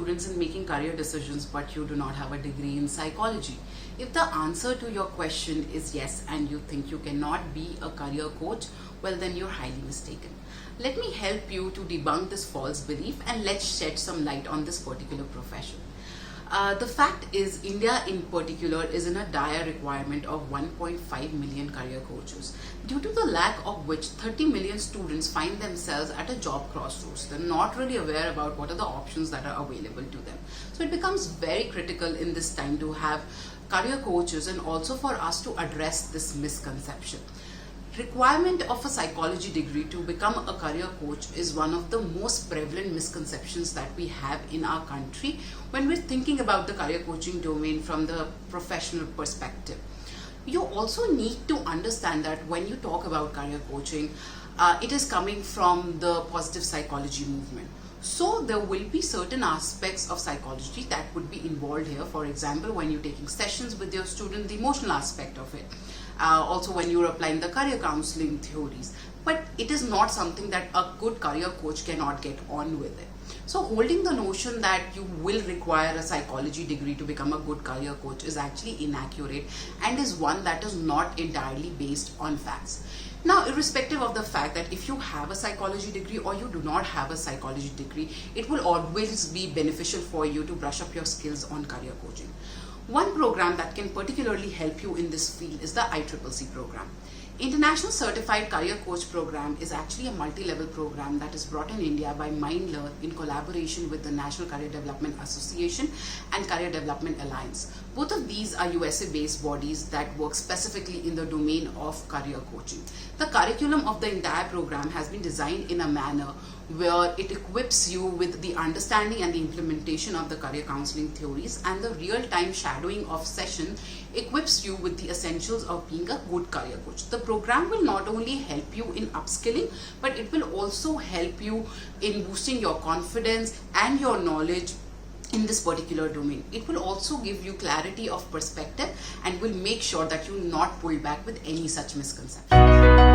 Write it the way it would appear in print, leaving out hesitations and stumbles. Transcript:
students in making career decisions but you do not have a degree in psychology? If the answer to your question is yes and you think you cannot be a career coach, well then you're highly mistaken. Let me help you to debunk this false belief and let's shed some light on this particular profession. The fact is, India in particular is in a dire requirement of 1.5 million career coaches, due to the lack of which 30 million students find themselves at a job crossroads. They're not really aware about what are the options that are available to them. So it becomes very critical in this time to have career coaches and also for us to address this misconception. Requirement of a psychology degree to become a career coach is one of the most prevalent misconceptions that we have in our country when we're thinking about the career coaching domain from the professional perspective. You also need to understand that when you talk about career coaching, it is coming from the positive psychology movement. So there will be certain aspects of psychology that would be involved here. For example, when you're taking sessions with your student, the emotional aspect of it. Also when you're applying the career counseling theories. But it is not something that a good career coach cannot get on with it. So holding the notion that you will require a psychology degree to become a good career coach is actually inaccurate and is one that is not entirely based on facts. Now, irrespective of the fact that if you have a psychology degree or you do not have a psychology degree, it will always be beneficial for you to brush up your skills on career coaching. One program that can particularly help you in this field is the ICCC program. International Certified Career Coach Program is actually a multi-level program that is brought in India by MindLearn in collaboration with the National Career Development Association and Career Development Alliance. Both of these are USA-based bodies that work specifically in the domain of career coaching. The curriculum of the entire program has been designed in a manner where it equips you with the understanding and the implementation of the career counseling theories, and the real-time shadowing of session equips you with the essentials of being a good career coach. The program will not only help you in upskilling, but it will also help you in boosting your confidence and your knowledge in this particular domain. It will also give you clarity of perspective and will make sure that you not pull back with any such misconceptions.